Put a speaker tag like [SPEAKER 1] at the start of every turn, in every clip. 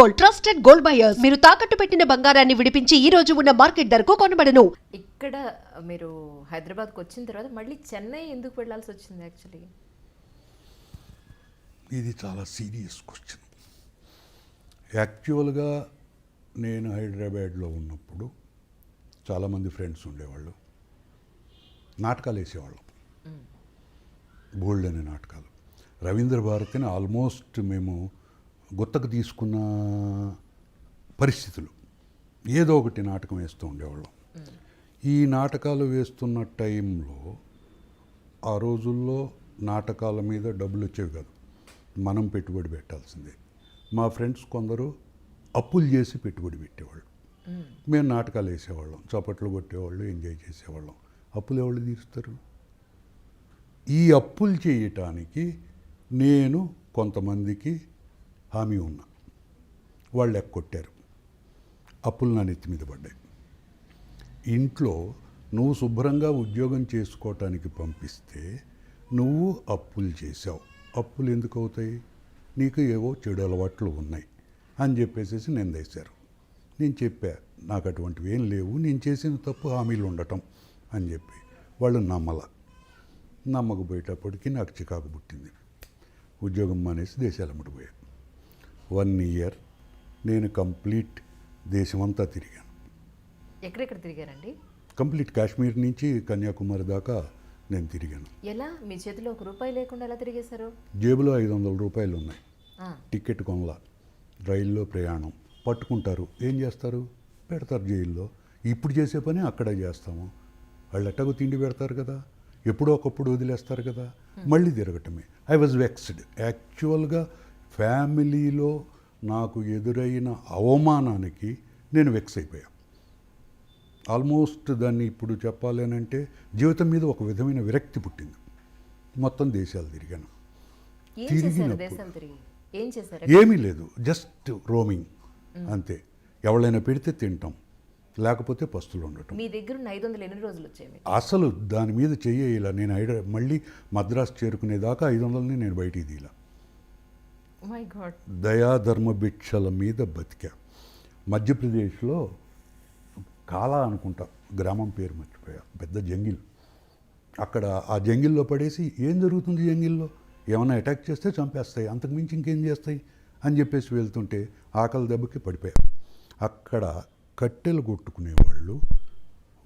[SPEAKER 1] Gold, trusted gold buyers. మీరు తాకట్టు పెట్టిన బంగారాన్ని విడిపించి ఈ రోజు ఉన్న మార్కెట్ ధరకు కొనబడను.
[SPEAKER 2] ఇక్కడ మీరు హైదరాబాద్కి వచ్చిన తర్వాత మళ్ళీ చెన్నై ఎందుకు వెళ్ళాల్సి వచ్చింది యాక్చువల్లీ?
[SPEAKER 3] ఇది చాలా సీరియస్ క్వశ్చన్. యాక్చువల్గా నేను హైదరాబాద్లో ఉన్నప్పుడు చాలామంది ఫ్రెండ్స్ ఉండేవాళ్ళు, నాటకాలు వేసేవాళ్ళం, బోల్డ్ అనే నాటకాలు. రవీంద్ర భారతిని ఆల్మోస్ట్ మేము గుత్తకు తీసుకున్న పరిస్థితులు, ఏదో ఒకటి నాటకం వేస్తూ ఉండేవాళ్ళం. ఈ నాటకాలు వేస్తున్న టైంలో ఆ రోజుల్లో నాటకాల మీద డబ్బులు వచ్చేవి కాదు, మనం పెట్టుబడి పెట్టాల్సిందే. మా ఫ్రెండ్స్ కొందరు అప్పులు చేసి పెట్టుబడి పెట్టేవాళ్ళు, మేము నాటకాలు వేసేవాళ్ళం, చప్పట్లు కొట్టేవాళ్ళు, ఎంజాయ్ చేసేవాళ్ళం. అప్పులు ఎవరు తీరుస్తారు? ఈ అప్పులు చేయటానికి నేను కొంతమందికి హామీ ఉన్నా, వాళ్ళు ఎక్కొట్టారు, అప్పులు నా నెత్తి మీద పడ్డాయి. ఇంట్లో నువ్వు శుభ్రంగా ఉద్యోగం చేసుకోవటానికి పంపిస్తే నువ్వు అప్పులు చేసావు, అప్పులు ఎందుకు అవుతాయి? నీకు ఏవో చెడు అలవాట్లు ఉన్నాయి అని చెప్పేసి నిందేశారు. నేను చెప్పా, నాకు అటువంటివి ఏం లేవు, నేను చేసిన తప్పు హామీలు ఉండటం అని చెప్పి. వాళ్ళు నమ్మకపోయేటప్పటికి నాకు చికాకు పుట్టింది. ఉద్యోగం మానేసి దేశాలమ్మటి పోయా. 1 year నేను కంప్లీట్ దేశమంతా తిరిగాను.
[SPEAKER 2] ఎక్కడెక్కడ తిరిగారండి?
[SPEAKER 3] కంప్లీట్ కాశ్మీర్ నుంచి కన్యాకుమారి దాకా నేను తిరిగాను.
[SPEAKER 2] ఎలా? మీ చేతిలో ₹1 లేకుండా ఎలా తిరిగేశారు?
[SPEAKER 3] జేబులో ₹500 ఉన్నాయి, టికెట్ కొనలా, రైల్లో ప్రయాణం. పట్టుకుంటారు, ఏం చేస్తారు? పెడతారు జైల్లో. ఇప్పుడు చేసే పని అక్కడే చేస్తాము. వాళ్ళు ఎట్టగో తిండి పెడతారు కదా, ఎప్పుడో ఒకప్పుడు వదిలేస్తారు కదా, మళ్ళీ తిరగటమే. I was vexed. యాక్చువల్గా ఫ్యామిలీలో నాకు ఎదురైన అవమానానికి నేను వెక్స్ అయిపోయా. ఆల్మోస్ట్ దాన్ని ఇప్పుడు చెప్పాలేనంటే జీవితం మీద ఒక విధమైన విరక్తి పుట్టింది. మొత్తం దేశాలు తిరిగాను. ఏమీ లేదు, జస్ట్ రోమింగ్ అంతే. ఎవరైనా పెడితే తింటాం, లేకపోతే పస్తులు ఉండటం.
[SPEAKER 2] మీ దగ్గర 500 ఎన్ని రోజులు వచ్చాయి?
[SPEAKER 3] అసలు దాని మీద చెయ్యేలా. నేను మళ్ళీ మద్రాసు చేరుకునేదాకా 500ని నేను బయటికి తీలా. దయాధర్మ భిక్షల మీద బతికా. మధ్యప్రదేశ్లో కాలా అనుకుంటా గ్రామం పేరు మర్చిపోయా, పెద్ద జంగిల్. అక్కడ ఆ జంగిల్లో పడేసి ఏం జరుగుతుంది జంగిల్లో? ఏమైనా అటాక్ చేస్తే చంపేస్తాయి, అంతకుమించి ఇంకేం చేస్తాయి అని చెప్పేసి వెళ్తుంటే ఆకలి దెబ్బకి పడిపోయా. అక్కడ కట్టెలు కొట్టుకునేవాళ్ళు,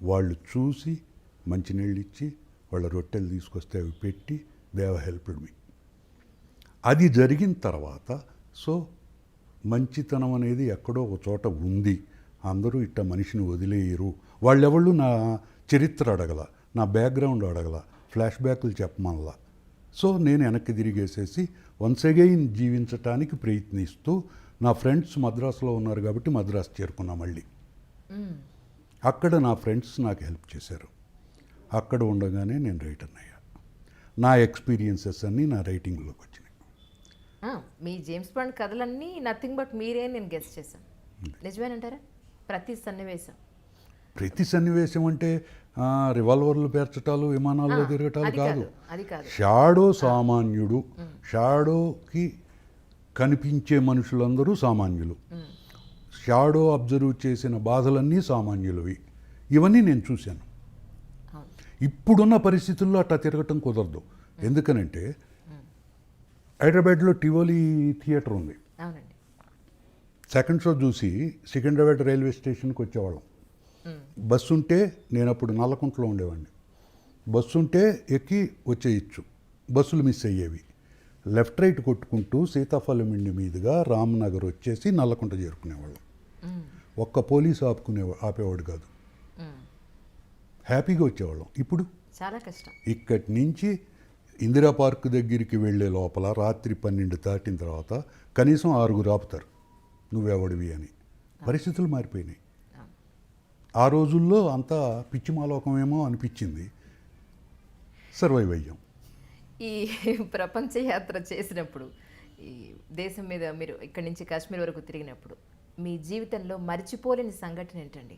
[SPEAKER 3] వాళ్ళు చూసి మంచినీళ్ళు ఇచ్చి వాళ్ళ రొట్టెలు తీసుకొస్తే అవి పెట్టి దే హావ్ హెల్ప్డ్ మీ. అది జరిగిన తర్వాత సో మంచితనం అనేది ఎక్కడో ఒక చోట ఉంది. అందరూ ఇట్ట మనిషిని వదిలేయరు. వాళ్ళెవళ్ళు నా చరిత్ర అడగల, నా బ్యాక్గ్రౌండ్ అడగల, ఫ్లాష్ బ్యాక్లు చెప్పమల్లా. సో నేను వెనక్కి తిరిగేసేసి వన్స్ అగైన్ జీవించటానికి ప్రయత్నిస్తూ, నా ఫ్రెండ్స్ మద్రాసులో ఉన్నారు కాబట్టి మద్రాసు చేరుకున్నా. మళ్ళీ అక్కడ నా ఫ్రెండ్స్ నాకు హెల్ప్ చేశారు. అక్కడ ఉండగానే నేను రైటర్ అయ్యా. నా ఎక్స్పీరియన్సెస్ అన్నీ నా రైటింగ్లోకి వచ్చినాయి.
[SPEAKER 2] మీ జేమ్స్ బాండ్ కథలన్నీ నథింగ్ బట్ మీరే నేను గెస్ చేశాను. నిజమేనంటారా? ప్రతి సన్నివేశం అంటే రివాల్వర్లు పేర్చటాలు, విమానాల్లో తిరగటాలు కాదు. షాడో సామాన్యుడు, షాడోకి కనిపించే మనుషులందరూ సామాన్యులు. షాడో అబ్జర్వ్ చేసిన బాధలన్నీ సామాన్యులవి. ఇవన్నీ నేను చూశాను. ఇప్పుడున్న పరిస్థితుల్లో అట్లా తిరగటం కుదరదు. ఎందుకనంటే హైదరాబాద్లో టివోలీ థియేటర్ ఉంది. సెకండ్ షో చూసి సికింద్రాబాద్ రైల్వే స్టేషన్కి వచ్చేవాళ్ళం. బస్సు ఉంటే, నేను అప్పుడు నల్లకుంటలో ఉండేవాడిని, బస్సు ఉంటే ఎక్కి వచ్చేయచ్చు, బస్సులు మిస్ అయ్యేవి. లెఫ్ట్ రైట్ కొట్టుకుంటూ సీతాఫలం ఇండి మీదుగా రామ్నగర్ వచ్చేసి నల్లకుంట చేరుకునేవాళ్ళం. ఒక్క పోలీసు ఆపేవాడు కాదు, హ్యాపీగా వచ్చేవాళ్ళం. ఇప్పుడు చాలా కష్టం.
[SPEAKER 3] ఇక్కడి నుంచి ఇందిరా పార్క్ దగ్గరికి వెళ్ళే లోపల రాత్రి 12 దాటిన తర్వాత కనీసం 6 ఆపుతారు, నువ్వెవడివి అని. పరిస్థితులు మారిపోయినాయి. ఆ రోజుల్లో అంతా పిచ్చిమాలోకమేమో అనిపించింది, సర్వైవ్ అయ్యాం.
[SPEAKER 2] ఈ ప్రపంచ యాత్ర చేసినప్పుడు, ఈ దేశం మీద మీరు ఇక్కడి నుంచి కాశ్మీర్ వరకు తిరిగినప్పుడు మీ జీవితంలో మర్చిపోలేని సంఘటన ఏంటండి?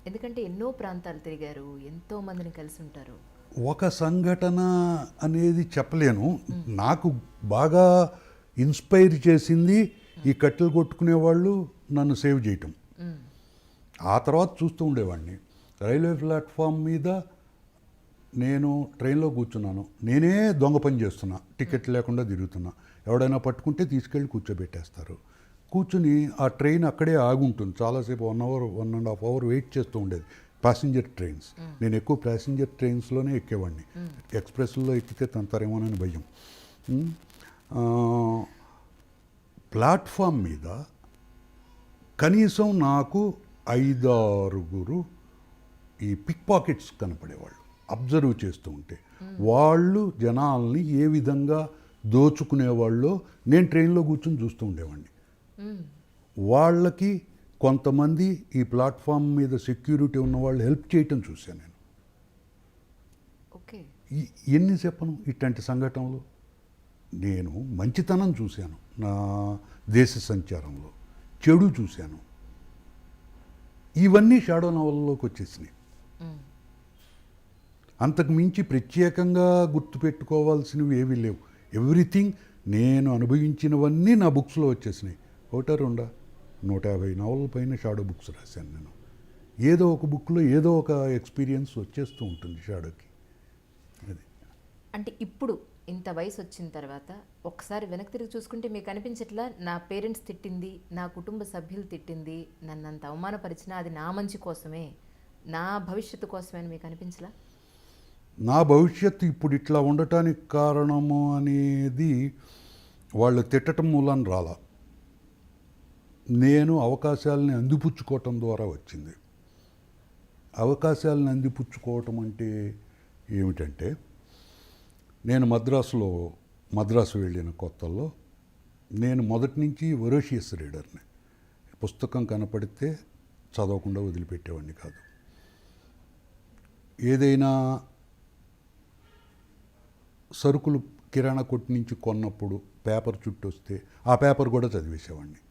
[SPEAKER 2] ఎందుకంటే ఎన్నో ప్రాంతాలు తిరిగారు, ఎంతో మందిని కలిసి ఉంటారు. ఒక సంఘటన అనేది చెప్పలేను. నాకు బాగా ఇన్స్పైర్ చేసింది ఈ కట్టెలు కొట్టుకునే వాళ్ళు నన్ను సేవ్ చేయటం. ఆ తర్వాత చూస్తూ ఉండేవాడిని రైల్వే ప్లాట్ఫామ్ మీద నేను ట్రైన్లో కూర్చున్నాను, నేనే దొంగ పని చేస్తున్నా, టికెట్ లేకుండా తిరుగుతున్నా. ఎవడైనా పట్టుకుంటే తీసుకెళ్ళి కూర్చోబెట్టేస్తారు. కూర్చుని ఆ ట్రైన్ అక్కడే ఆగుంటుంది చాలాసేపు, 1 అవర్ 1.5 అవర్ వెయిట్ చేస్తూ ఉండేది. ప్యాసింజర్ ట్రైన్స్, నేను ఎక్కువ ప్యాసింజర్ ట్రైన్స్లోనే ఎక్కేవాడిని. ఎక్స్ప్రెస్లో ఎక్కితే తంతారేమోనని భయం. ప్లాట్ఫామ్ మీద కనీసం నాకు 5-6 ఈ పిక్ పాకెట్స్ కనపడేవాళ్ళు. అబ్జర్వ్ చేస్తూ ఉంటే వాళ్ళు జనాల్ని ఏ విధంగా దోచుకునేవాళ్ళో నేను ట్రైన్లో కూర్చొని చూస్తూ ఉండేవాడిని. వాళ్ళకి కొంతమంది ఈ ప్లాట్ఫామ్ మీద సెక్యూరిటీ ఉన్న వాళ్ళు హెల్ప్ చేయటం చూశాను నేను.
[SPEAKER 4] ఓకే.
[SPEAKER 2] ఎన్ని చెప్పను ఇట్లాంటి సంఘటనలు. నేను మంచితనం చూశాను నా దేశ సంచారంలో, చెడు చూశాను. ఇవన్నీ షాడో నవలలోకి వచ్చేసినాయి. అంతకు మించి ప్రత్యేకంగా గుర్తుపెట్టుకోవాల్సినవి ఏవీ లేవు. ఎవ్రీథింగ్ నేను అనుభవించినవన్నీ నా బుక్స్లో వచ్చేసినాయి. 1-2 150 నవలల పైన షాడో బుక్స్ రాశాను నేను. ఏదో ఒక బుక్లో ఏదో ఒక ఎక్స్పీరియన్స్ వచ్చేస్తూ ఉంటుంది షాడోకి. అది
[SPEAKER 4] అంటే ఇప్పుడు ఇంత వయసు వచ్చిన తర్వాత ఒకసారి వెనక్కి తిరిగి చూసుకుంటే మీకు అనిపించట్లా నా పేరెంట్స్ తిట్టింది, నా కుటుంబ సభ్యులు తిట్టింది, నన్ను అంత అవమానపరిచినా అది నా మంచి కోసమే, నా భవిష్యత్తు కోసమే అని మీకు అనిపించలా?
[SPEAKER 2] నా భవిష్యత్తు ఇప్పుడు ఇట్లా ఉండటానికి కారణము అనేది వాళ్ళు తిట్టడం మూలాన రాలా, నేను అవకాశాలని అందిపుచ్చుకోవటం ద్వారా వచ్చింది. అవకాశాలను అందిపుచ్చుకోవటం అంటే ఏమిటంటే, నేను మద్రాసు వెళ్ళిన కొత్తల్లో నేను మొదటి నుంచి వొరాషియస్ రీడర్ని. పుస్తకం కనపడితే చదవకుండా వదిలిపెట్టేవాడిని కాదు. ఏదైనా సరుకులు కిరాణా కొట్టు నుంచి కొన్నప్పుడు పేపర్ చుట్టూ వస్తే ఆ పేపర్ కూడా చదివేసేవాడిని.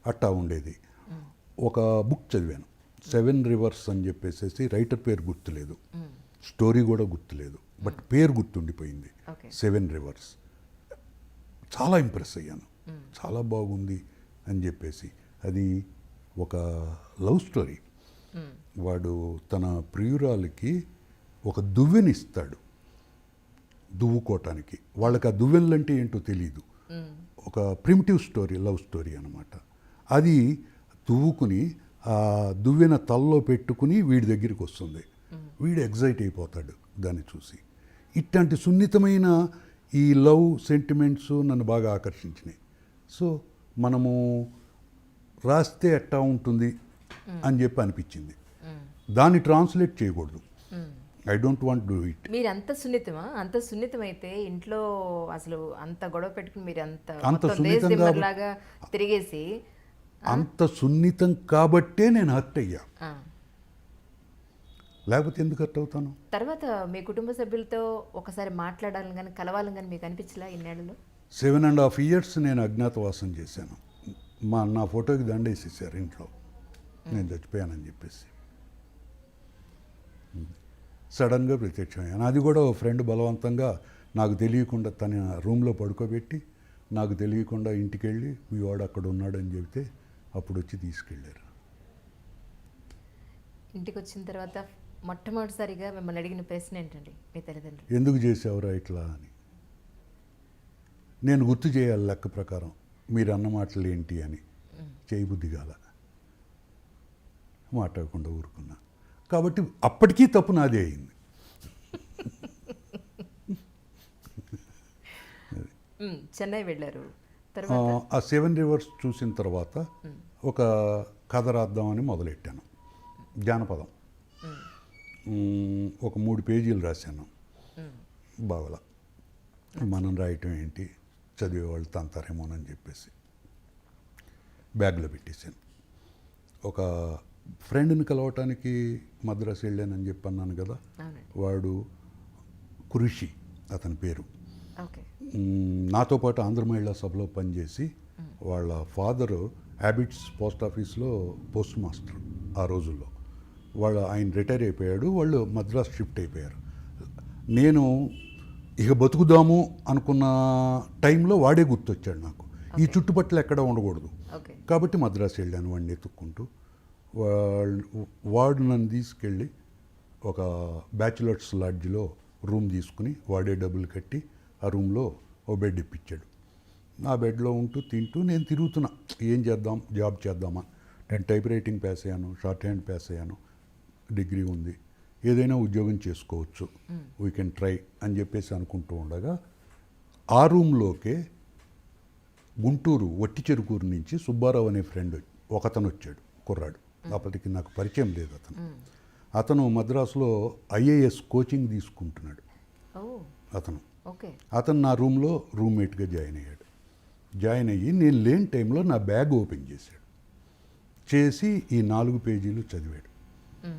[SPEAKER 2] అట్టా ఉండేది. ఒక బుక్ చదివాను, 7 రివర్స్ అని చెప్పేసి. రైటర్ పేరు గుర్తులేదు, స్టోరీ కూడా గుర్తులేదు, బట్ పేరు గుర్తుండిపోయింది. 7 రివర్స్. చాలా ఇంప్రెస్ అయ్యాను, చాలా బాగుంది అని చెప్పేసి. అది ఒక లవ్ స్టోరీ. వాడు తన ప్రియురాలకి ఒక దువ్వెనిస్తాడు దువ్వుకోవటానికి. వాళ్ళకి ఆ దువ్వెనలంటే ఏంటో తెలియదు. ఒక ప్రిమిటివ్ స్టోరీ, లవ్ స్టోరీ అనమాట. అది దువ్వుకుని ఆ దువ్వెన తలలో పెట్టుకుని వీడి దగ్గరికి వస్తుంది. వీడు ఎగ్జైట్ అయిపోతాడు దాన్ని చూసి. ఇట్లాంటి సున్నితమైన ఈ లవ్ సెంటిమెంట్స్ నన్ను బాగా ఆకర్షించినాయి. సో మనము రాస్తే ఎట్టా ఉంటుంది అని చెప్పి అనిపించింది. దాన్ని ట్రాన్స్లేట్ చేయకూడదు. I don't want do it.
[SPEAKER 4] మీరు అంత సున్నితమా? అంత సున్నితమైతే ఇంట్లో అసలు అంత గొడవ పెట్టుకుని మీరు
[SPEAKER 2] అంత సున్నితంగా
[SPEAKER 4] లాగా తిరిగేసి
[SPEAKER 2] అంత సున్నితం కాబట్టే నేను హర్ట్ అయ్యా, లేకపోతే ఎందుకు హర్ట్ అవుతాను?
[SPEAKER 4] తర్వాత మీ కుటుంబ సభ్యులతో ఒకసారి మాట్లాడాలని కానీ కలవాలని కానీ మీకు అనిపించలా ఇన్నేళ్ళలో?
[SPEAKER 2] 7.5 years నేను అజ్ఞాతవాసం చేశాను. నా ఫోటోకి దండేసేసారు ఇంట్లో నేను చచ్చిపోయానని చెప్పేసి. సడన్గా ప్రత్యక్షమయ్యాను. అది కూడా ఓ ఫ్రెండ్ బలవంతంగా నాకు తెలియకుండా తన రూమ్లో పడుకోబెట్టి నాకు తెలియకుండా ఇంటికి వెళ్ళి మీ వాడు అక్కడ ఉన్నాడని చెబితే అప్పుడు వచ్చి తీసుకెళ్ళారు.
[SPEAKER 4] ఇంటికి వచ్చిన తర్వాత మొట్టమొదటిసారిగా మిమ్మల్ని అడిగిన ప్రశ్న ఏంటండి మీ తల్లిదండ్రులు?
[SPEAKER 2] ఎందుకు చేసావురా ఇట్లా అని. నేను గుర్తు చేయాలి లెక్క ప్రకారం మీరు అన్న మాటలు ఏంటి అని. చేయబుద్ధి కాల, మాట్లాడకుండా ఊరుకున్నా. కాబట్టి అప్పటికీ తప్పు నాదే అయింది.
[SPEAKER 4] చెన్నై వెళ్ళారు.
[SPEAKER 2] ఆ 7 రివర్స్ చూసిన తర్వాత ఒక కథ రాద్దామని మొదలెట్టాను. జానపదం ఒక 3 పేజీలు రాశాను. బావలా మనం రాయటం ఏంటి, చదివేవాళ్ళు తంతారేమోనని చెప్పేసి బ్యాగ్లో పెట్టేశాను. ఒక ఫ్రెండ్ని కలవటానికి మద్రాసు వెళ్ళానని చెప్పి అన్నాను కదా, వాడు కురిషి అతని పేరు. నాతో పాటు ఆంధ్ర మహిళా సభలో పనిచేసి వాళ్ళ ఫాదరు హ్యాబిట్స్ పోస్ట్ ఆఫీస్లో పోస్ట్ మాస్టర్ ఆ రోజుల్లో. ఆయన రిటైర్ అయిపోయాడు, వాళ్ళు మద్రాసు షిఫ్ట్ అయిపోయారు. నేను ఇక బతుకుదాము అనుకున్న టైంలో వాడే గుర్తొచ్చాడు నాకు. ఈ చుట్టుపక్కల ఎక్కడ ఉండకూడదు
[SPEAKER 4] ఓకే.
[SPEAKER 2] కాబట్టి మద్రాసు వెళ్ళాను వాడిని ఎత్తుక్కుంటూ. వాడు నన్ను తీసుకెళ్ళి ఒక బ్యాచులర్స్ లాడ్జ్లో రూమ్ తీసుకుని వాడే డబ్బులు కట్టి ఆ రూమ్లో ఓ బెడ్ ఇప్పించాడు. ఆ బెడ్లో ఉంటూ తింటూ నేను తిరుగుతున్నా, ఏం చేద్దాం, జాబ్ చేద్దామా. నేను టైప్ రైటింగ్ పాస్ అయ్యాను, షార్ట్ హ్యాండ్ పాస్ అయ్యాను, డిగ్రీ ఉంది, ఏదైనా ఉద్యోగం చేసుకోవచ్చు, వీ కెన్ ట్రై అని చెప్పేసి అనుకుంటూ ఉండగా ఆ రూమ్లోకే గుంటూరు వట్టి చెరుకూరు నుంచి సుబ్బారావు అనే ఫ్రెండ్ ఒకతను వచ్చాడు, కుర్రాడు. అప్పటికి నాకు పరిచయం లేదు అతను మద్రాసులో ఐఏఎస్ కోచింగ్ తీసుకుంటున్నాడు. అతను నా రూమ్లో రూమ్మేట్గా జాయిన్ అయ్యాడు. జాయిన్ అయ్యి నేను లేని టైంలో నా బ్యాగ్ ఓపెన్ చేశాడు. చేసి ఈ 4 పేజీలు చదివాడు.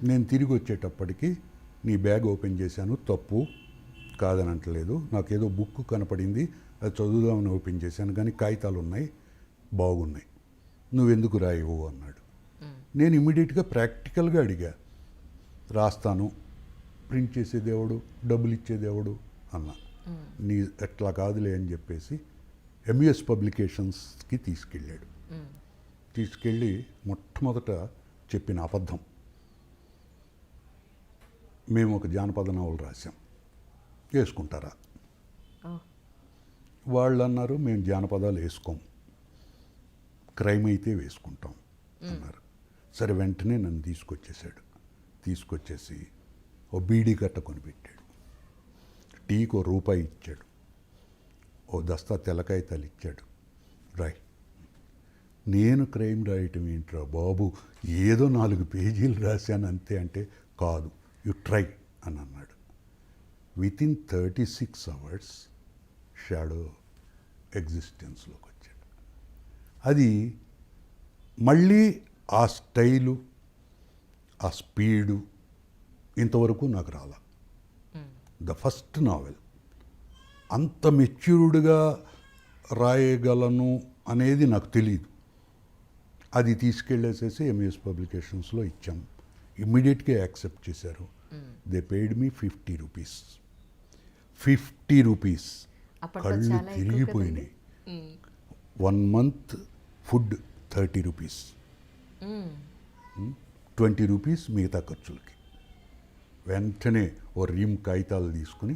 [SPEAKER 2] నేను తిరిగి వచ్చేటప్పటికి నీ బ్యాగ్ ఓపెన్ చేశాను, తప్పు కాదని అంటలేదు, నాకేదో బుక్ కనపడింది, అది చదువుదామని ఓపెన్ చేశాను, కానీ కాగితాలు ఉన్నాయి, బాగున్నాయి, నువ్వెందుకు రాయవు అన్నాడు. నేను ఇమ్మీడియట్గా ప్రాక్టికల్గా అడిగా, రాస్తాను, ప్రింట్ చేసేదేవుడు, డబ్బులు ఇచ్చేదేవుడు అన్నా. నీ ఎట్లా కాదులే అని చెప్పేసి ఎంయూఎస్ పబ్లికేషన్స్కి తీసుకెళ్ళాడు. తీసుకెళ్ళి మొట్టమొదట చెప్పిన అబద్ధం, మేము ఒక జానపద నవల రాసాం, వేసుకుంటారా? వాళ్ళు అన్నారు, మేము జానపదాలు వేసుకోం, క్రైమ్ అయితే వేసుకుంటాం అన్నారు. సరే, వెంటనే నన్ను తీసుకొచ్చేసి ఓ బీడీ కట్ట కొనిపెట్టాడు, టీకి ₹1 ఇచ్చాడు, ఓ దస్తా తెల్లకాయతాలు ఇచ్చాడు, రాయ్. నేను క్రైమ్ రాయటం ఏంట్రా బాబు, ఏదో 4 పేజీలు రాశాను అంతే అంటే, కాదు, యు ట్రై అని అన్నాడు. వితిన్ 36 hours షాడో ఎగ్జిస్టెన్స్లోకి వచ్చాడు. అది మళ్ళీ ఆ స్టైలు, ఆ స్పీడు ఇంతవరకు నాకు రాలా. ద ఫస్ట్ నావెల్ అంత మెచ్యూర్డ్గా రాయగలను అనేది నాకు తెలియదు. అది తీసుకెళ్ళేసేసి ఎంఎస్ పబ్లికేషన్స్లో ఇచ్చాం. ఇమ్మీడియట్గా యాక్సెప్ట్ చేశారు. దే పెయిడ్ మీ ₹50. ₹50 కళ్ళు తిరిగిపోయినాయి. 1 month ఫుడ్ ₹30, ₹20 మిగతా ఖర్చులకి. వెంటనే ఓ రీమ్ కాగితాలు తీసుకుని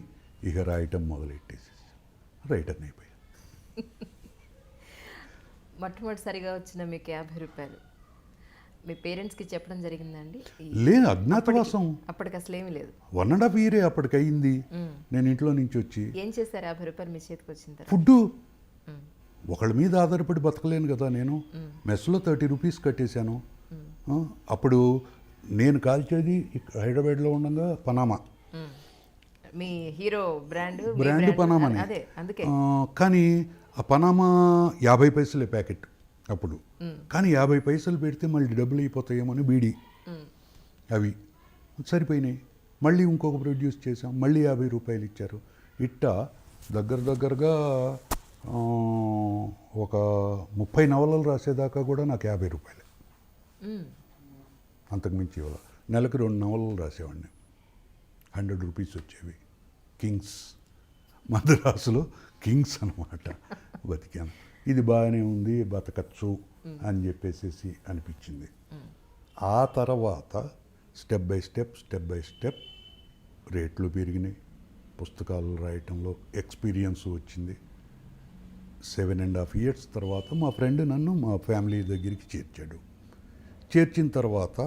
[SPEAKER 2] ఇక రాయటం మొదలెట్టేసి రైటర్ని అయిపోయా.
[SPEAKER 4] మొట్టమొదటిసారిగా వచ్చిన మీకు ₹50 మీ పేరెంట్స్కి చెప్పడం జరిగిందండి?
[SPEAKER 2] లేదు, అజ్ఞాతవాసం.
[SPEAKER 4] అప్పటికి అసలు ఏమీ లేదు.
[SPEAKER 2] 1.5 year అప్పటికి అయింది. నేను ఇంట్లో నుంచి వచ్చి
[SPEAKER 4] ఏం చేశారు ₹50 మీ చేతికి వచ్చిన తర్వాత?
[SPEAKER 2] ఫుడ్డు. ఒకళ్ళ మీద ఆధారపడి బతకలేను కదా నేను. మెస్లో ₹30 కట్టేశాను. అప్పుడు నేను కాల్చేది హైదరాబాద్లో ఉండగా పనామా,
[SPEAKER 4] మీ హీరో బ్రాండ్
[SPEAKER 2] పనామాని.
[SPEAKER 4] అదే అందుకే.
[SPEAKER 2] కానీ ఆ పనామా 50 పైసలే ప్యాకెట్ అప్పుడు. కానీ 50 పైసలు పెడితే మళ్ళీ డబ్బులు అయిపోతాయేమో అని బీడీ, అవి సరిపోయినాయి. మళ్ళీ ఇంకొక ప్రొడ్యూస్ చేసాం, మళ్ళీ ₹50 ఇచ్చారు. ఇట్టా దగ్గరగా ఒక 30 నవలలు రాసేదాకా కూడా నాకు ₹50. అంతకుమించి ఇవ్వాలి. నెలకు 2 నవలలు రాసేవాడిని, ₹100 వచ్చేవి. కింగ్స్, మద్రాసులో కింగ్స్ అనమాట. బతికాను. ఇది బాగానే ఉంది, బతకచ్చు అని చెప్పేసి అనిపించింది. ఆ తర్వాత స్టెప్ బై స్టెప్ రేట్లు పెరిగినాయి. పుస్తకాలు రాయటంలో ఎక్స్పీరియన్స్ వచ్చింది. 7.5 years తర్వాత మా ఫ్రెండ్ నన్ను మా ఫ్యామిలీ దగ్గరికి చేర్చాడు. చేర్చిన తర్వాత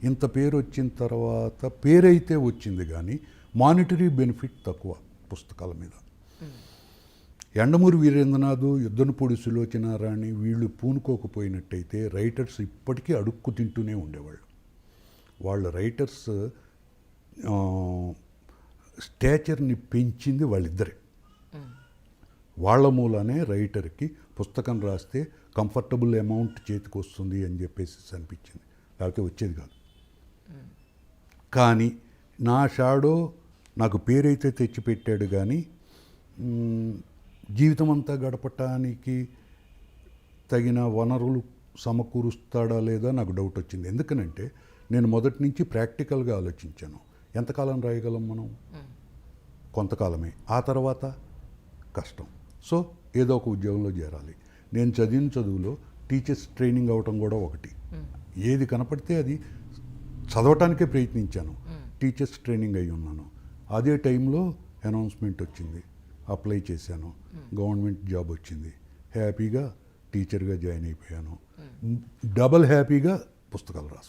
[SPEAKER 2] ఇంత పేరు వచ్చిన తర్వాత, పేరైతే వచ్చింది కానీ మానిటరీ బెనిఫిట్ తక్కువ పుస్తకాల మీద. యండమూరి వీరేంద్రనాథ్, యుద్ధనపూడి సులోచనారాణి వీళ్ళు పూనుకోకపోయినట్టయితే రైటర్స్ ఇప్పటికీ అడుక్కు తింటూనే ఉండేవాళ్ళు. వాళ్ళ రైటర్స్ స్టాచర్ని పెంచింది వాళ్ళిద్దరే. వాళ్ళ మూలానే రైటర్కి పుస్తకం రాస్తే కంఫర్టబుల్ అమౌంట్ చేతికి వస్తుంది అని చెప్పేసి అనిపించింది, లేకపోతే వచ్చేది కాదు. కానీ నా షాడో నాకు పేరైతే తెచ్చిపెట్టాడు, కానీ జీవితం అంతా గడపటానికి తగిన వనరులు సమకూరుస్తాడా లేదా నాకు డౌట్ వచ్చింది. ఎందుకనంటే నేను మొదటి నుంచి ప్రాక్టికల్గా ఆలోచించాను, ఎంతకాలం రాయగలం మనం, కొంతకాలమే, ఆ తర్వాత కష్టం. సో ఏదో ఒక ఉద్యోగంలో చేరాలి. నేను చదివిన చదువులో టీచర్స్ ట్రైనింగ్ అవ్వటం కూడా ఒకటి. ఏది కనపడితే అది చదవటానికే ప్రయత్నించాను. టీచర్స్ ట్రైనింగ్ అయి ఉన్నాను. అదే టైంలో అనౌన్స్మెంట్ వచ్చింది, అప్లై చేశాను, గవర్నమెంట్ జాబ్ వచ్చింది. హ్యాపీగా టీచర్గా జాయిన్ అయిపోయాను. డబల్ హ్యాపీగా పుస్తకాలు రాసుకున్నాను.